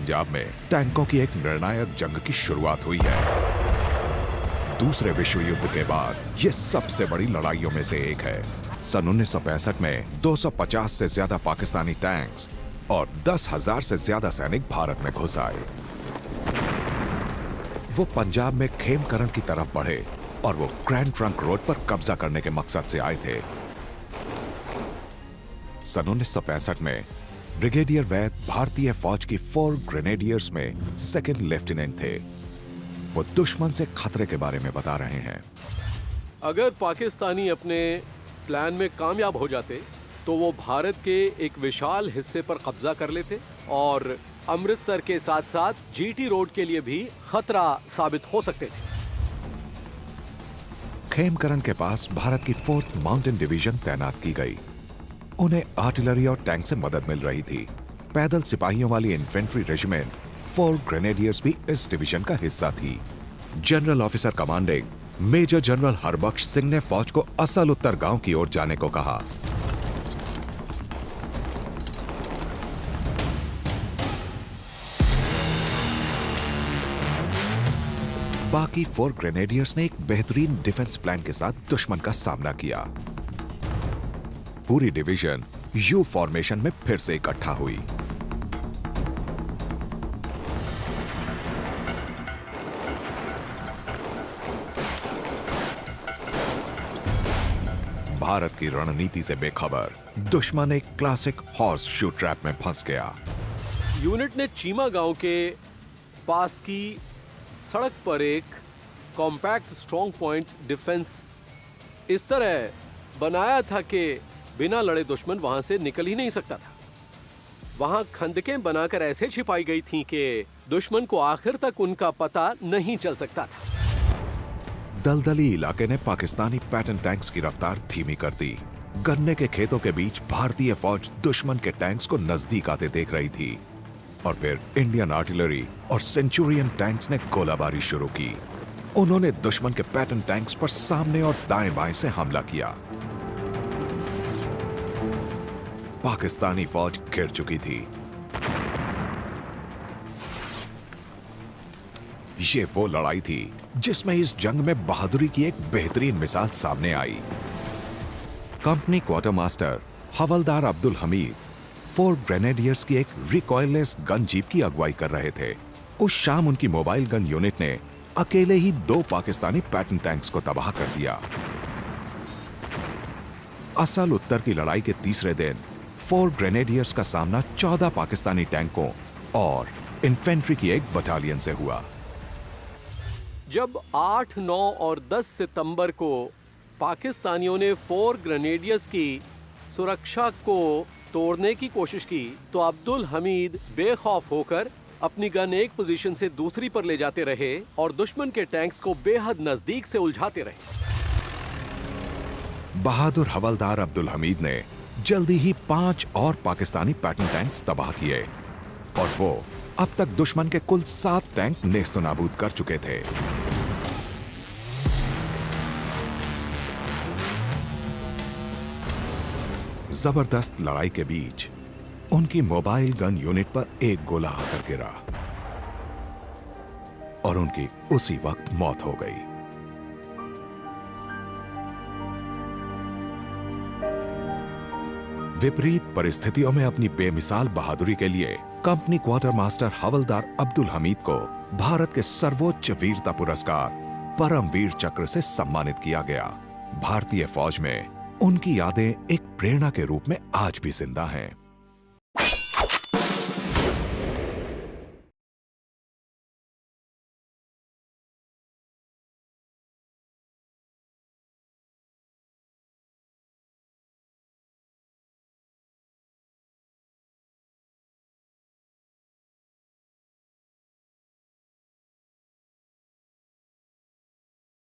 पंजाब में टैंकों की एक निर्णायक जंग की शुरुआत हुई है। दूसरे विश्व युद्ध के बाद ये सबसे बड़ी लड़ाइयों में से एक है। सन 1965 में 250 से ज्यादा पाकिस्तानी टैंक्स और 10,000 से ज्यादा सैनिक भारत में घुस आए। वो पंजाब में खेमकरण की तरफ बढ़े और वो ग्रैंड ट्रंक रोड पर कब्जा करने के मकसद से आए थे। सन 1965 में ब्रिगेडियर वैद भारतीय फौज की 4 ग्रेनेडियर्स में सेकंड लेफ्टिनेंट थे। वो दुश्मन से खतरे के बारे में बता रहे हैं। अगर पाकिस्तानी अपने प्लान में कामयाब हो जाते तो वो भारत के एक विशाल हिस्से पर कब्जा कर लेते और अमृतसर के साथ साथ जीटी रोड के लिए भी खतरा साबित हो सकते थे। खेमकरण के पास भारत की 4th माउंटेन डिवीजन तैनात की गई। उन्हें आर्टिलरी और टैंक से मदद मिल रही थी। पैदल सिपाहियों वाली इन्फेंट्री रेजिमेंट 4 ग्रेनेडियर्स भी इस डिवीजन का हिस्सा थी। General officer commanding major general Harbakhsh Singh ने फौज को असल उत्तर गांव की ओर जाने को कहा। बाकी 4 ग्रेनेडियर्स ने एक बेहतरीन डिफेंस प्लान के साथ दुश्मन का सामना किया। पूरी डिवीजन यू फॉर्मेशन में फिर से इकट्ठा हुई। भारत की रणनीति से बेखबर दुश्मन एक क्लासिक हॉर्स शू ट्रैप में फंस गया। यूनिट ने चीमा गांव के पास की सड़क पर एक कॉम्पैक्ट स्ट्रॉन्ग पॉइंट डिफेंस इस तरह बनाया था कि बिना लड़े दुश्मन वहां से निकल ही नहीं सकता था। वहां खंदकें बनाकर ऐसे छिपाई गई थीं कि दुश्मन को आखिर तक उनका पता नहीं चल सकता था। दलदली इलाके ने पाकिस्तानी पैटर्न टैंक्स की रफ्तार धीमी कर दी। गन्ने के खेतों के बीच भारतीय फौज दुश्मन के टैंक्स को नजदीक आते देख रही थी और फिर इंडियन आर्टिलरी और सेंचुरियन टैंक्स ने गोलाबारी शुरू की। उन्होंने दुश्मन के पैटर्न टैंक्स पर सामने और दाएं बाएं से हमला किया। पाकिस्तानी फौज घिर चुकी थी। ये वो लड़ाई थी जिसमें इस जंग में बहादुरी की एक बेहतरीन मिसाल सामने आई। कंपनी क्वार्टर मास्टर हवलदार अब्दुल हमीद 4 ग्रेनेडियर्स की एक रिकॉइललेस गन जीप की अगुवाई कर रहे थे। उस शाम उनकी मोबाइल गन यूनिट ने अकेले ही 2 पाकिस्तानी पैटर्न टैंक्स को तबाह कर दिया। असल उत्तर की लड़ाई के तीसरे दिन 4 ग्रेनेडियर्स का सामना 14 पाकिस्तानी टैंकों और इन्फेंट्री की एक बटालियन से हुआ। जब 8, 9 और 10 सितंबर को पाकिस्तानियों ने 4 ग्रेनेडियर्स की सुरक्षा को तोड़ने की कोशिश की तो अब्दुल हमीद बेखौफ होकर अपनी गन एक पोजीशन से दूसरी पर ले जाते रहे और दुश्मन के टैंक्स को बेहद नजदीक से उलझाते रहे। बहादुर हवलदार अब्दुल हमीद ने जल्दी ही 5 और पाकिस्तानी पैटर्न टैंक्स तबाह किए और वो अब तक दुश्मन के कुल 7 टैंक नेस्तनाबूद कर चुके थे। जबरदस्त लड़ाई के बीच उनकी मोबाइल गन यूनिट पर एक गोला आकर गिरा और उनकी उसी वक्त मौत हो गई। विपरीत परिस्थितियों में अपनी बेमिसाल बहादुरी के लिए कंपनी क्वार्टर मास्टर हवलदार अब्दुल हमीद को भारत के सर्वोच्च वीरता पुरस्कार परमवीर चक्र से सम्मानित किया गया। भारतीय फौज में उनकी यादें एक प्रेरणा के रूप में आज भी जिंदा हैं।